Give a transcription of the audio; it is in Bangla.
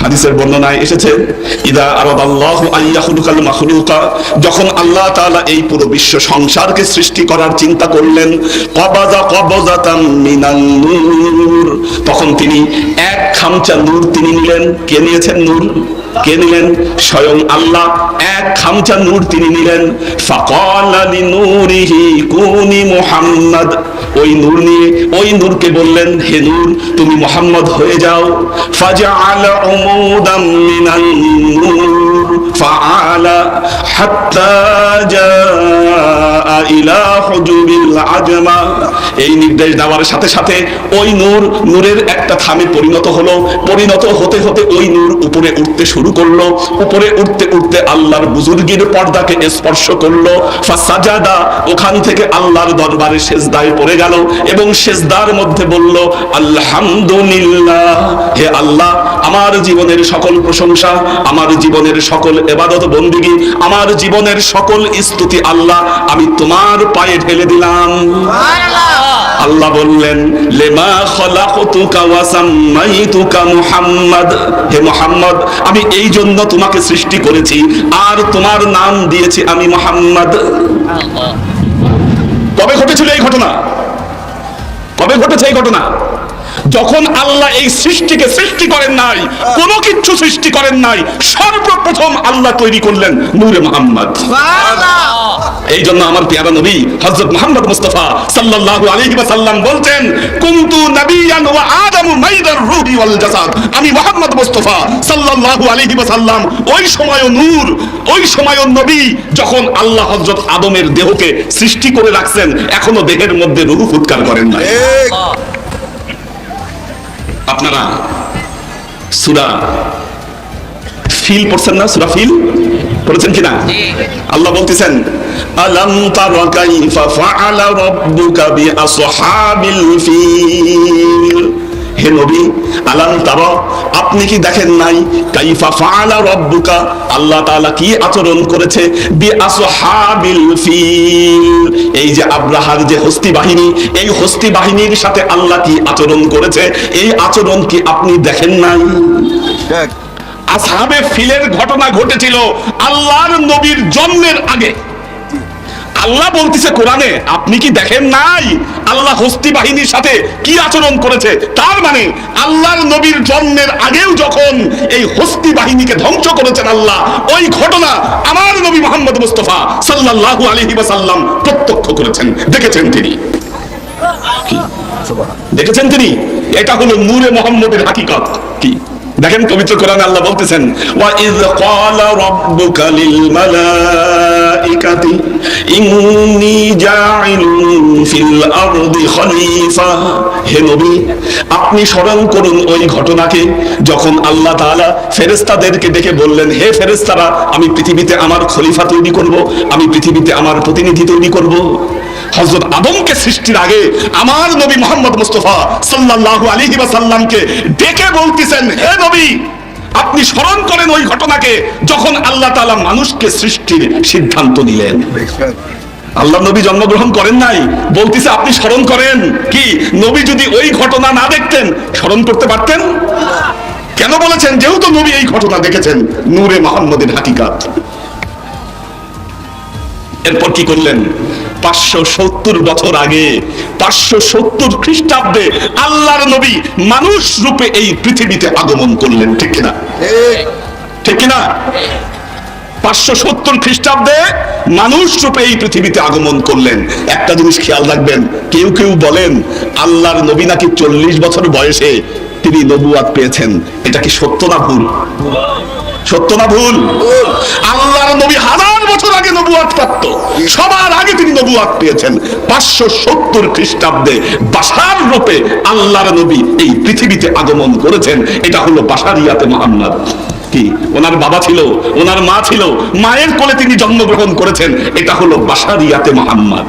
হাদিসের বর্ণনায় এসেছে, ইদা আরাদাল্লাহু আন ইয়াখলুকাল মাখলুকা, যখন আল্লাহ তাআলা এই পুরো বিশ্ব সংসারকে সৃষ্টি করার চিন্তা করলেন, কবাজা কবজাতাম মিনান নূর, তখন তিনি এক খামচা নূর তিনি নিলেন। কে নিয়েছেন নূর? কে নিলেন? স্বয়ং আল্লাহ এক খামচা নূর তিনি নিলেন। ফাকালা লিনূরিহি কুনি মুহাম্মদ, ওই নূর নিয়ে ওই নূরকে বললেন, হে নূর তুমি মুহাম্মদ হয়ে যাও। ফাজআলা উমুদাম মিনান নূর ফাআলা হাত্তা জাআ ইলা হুজুবিল আজমা, এই নির্দেশ দেওয়ার সাথে সাথে ওই নূরের একটা থামে পরিণত হলো। পরিণত হতে হতে ওই নূর উপরে উঠতে শুরু করলো। উপরে উঠতে উঠতে আল্লাহর বুজুর্গির পর্দাকে স্পর্শ করলো। ফাসাজাদা, ওখান থেকে আল্লাহর দরবারে সেজদায় পড়ে গেল এবং সেজদার মধ্যে বলল, আলহামদুলিল্লাহ, হে আল্লাহ আমার জীবনের সকল প্রশংসা, আমার জীবনের সকল ইবাদত বন্দেগী, আমার জীবনের সকল স্তুতি আল্লাহ আমি তোমার পায়ে ঢেলে দিলাম। আল্লাহ বললেন, লেমা খলাকতুকা ওয়া সাম্মাইতুকা মুহাম্মদ, হে মুহাম্মদ আমি এই জন্য তোমাকে সৃষ্টি করেছি আর তোমার নাম দিয়েছি আমি মুহাম্মদ। কবে ঘটেছিল এই ঘটনা? কবে ঘটেছে এই ঘটনা? যখন আল্লাহ এই সৃষ্টিকে সৃষ্টি করেন নাই, কোনো কিছু সৃষ্টি করেন নাই, সর্বপ্রথম আল্লাহ তৈরি করলেন নূরে মুহাম্মদ। এই জন্য আমার পেয়ারা নবী হযরত মুহাম্মদ মুস্তাফা সাল্লাল্লাহু আলাইহি ওয়াসাল্লাম বলতেন, কুনতু নাবিয়ান ওয়া আদামু মাইদার রূহি ওয়াল জাসাদ, আমি মুহাম্মদ মুস্তাফা সাল্লাল্লাহু আলাইহি ওয়াসাল্লাম ওই সময়ও নূর, ওই সময়ও নবী যখন আল্লাহ হযরত আদমের দেহকে সৃষ্টি করে রাখছেন, এখনো দেহের মধ্যে রূহ ফুৎকার করেন নাই। আপনারা সূরা ফিল পড়ছেন না? সূরা ফিল পড়েছেন কিনা? আল্লাহ বলতেছেন, আলাম তারা কাইফা ফাআলা রাব্বুকা বিআসহাবিল ফিল, হে নবী আলাম তারা, আপনি কি দেখেন নাই, কাইফা ফাআলা রাব্বুকা, আল্লাহ তাআলা কি আচরণ করেছে, বিআসহাবিল ফিল, এই যে আব্রাহার যে হস্তি বাহিনী, এই হস্তি বাহিনীর সাথে আল্লাহ কি আচরণ করেছে, এই আচরণ কি আপনি দেখেন নাই? আসহাবে ফিলের ঘটনা ঘটেছিল আল্লাহর নবীর জন্মের আগে। আল্লাহ বলতেছে কোরআনে, আপনি কি দেখেন নাই আল্লাহ হস্তি বাহিনীর সাথে কি আচরণ করেছে? তার মানে আল্লাহর নবীর জন্মের আগেও যখন এই হস্তি বাহিনীকে ধ্বংস করেছেন আল্লাহ, ওই ঘটনা আমার নবী মুহাম্মদ মুস্তাফা সাল্লাল্লাহু আলাইহি ওয়াসাল্লাম প্রত্যক্ষ করেছেন, দেখেছেন তিনি। দেখেছেন তিনি। এটা হলো নূরে মুহাম্মদের হাকিকত। কি দেখেন পবিত্র কোরআনে আল্লাহ বলতেছেন, ওয়া ইয ক্বালা রাব্বুকা লিল মালাইকাতি ইন্নী জাইলুন ফিল আরদি খলিফা, হে নবী আপনি স্মরণ করুন ওই ঘটনাকে যখন আল্লাহ তাআলা ফেরেশতাদেরকে ডেকে বললেন, হে ফেরেশতারা আমি পৃথিবীতে আমার খলিফা তৈরি করব, আমি পৃথিবীতে আমার প্রতিনিধি তৈরি করব। হযরত আদমকে সৃষ্টির আগে আমার নবী মুহাম্মদ মুস্তাফা সাল্লাল্লাহু আলাইহি ওয়াসাল্লামকে ডেকে বলতেছেন, হে নবী আপনি স্মরণ করেন ওই ঘটনাকে যখন আল্লাহ তাআলা মানুষকে সৃষ্টির সিদ্ধান্ত নিলেন। আল্লাহ নবী জন্মগ্রহণ করেন নাই, বলতেছে আপনি স্মরণ করেন। কি নবী যদি ওই ঘটনা না দেখতেন স্মরণ করতে পারতেন? কেন বলেছেন? যেহেতু নবী এই ঘটনা দেখেছেন, নূরে মুহাম্মদের হাকিকত। এরপর কি করলেন? 570 বছর আগে, 570 খ্রিস্টাব্দে আল্লাহর নবী মানুষ রূপে এই পৃথিবীতে আগমন করলেন। ঠিক কিনা? ঠিক কিনা? 570 খ্রিস্টাব্দে মানুষ রূপে এই পৃথিবীতে আগমন করলেন। একটা জিনিস খেয়াল রাখবেন, কেউ কেউ বলেন আল্লাহর নবী নাকি 40 বছর বয়সে তিনি নবুয়াত পেয়েছেন। এটা কি সত্য না ভুল? সত্য না ভুল? আল্লাহর নবী 1000 বছর আগে নবুয়াত প্রাপ্ত, সবার আগে তিনি নবুয়াত পেয়েছেন। 570 খ্রিস্টাব্দে বাশার রূপে আল্লাহর নবী এই পৃথিবীতে আগমন করেছেন। এটা হলো বাশারিয়াতে মুহাম্মদ। কি ওনার বাবা ছিল, ওনার মা ছিল, মায়ের কোলে তিনি জন্মগ্রহণ করেছেন। এটা হলো বাশারিয়াতে মুহাম্মদ।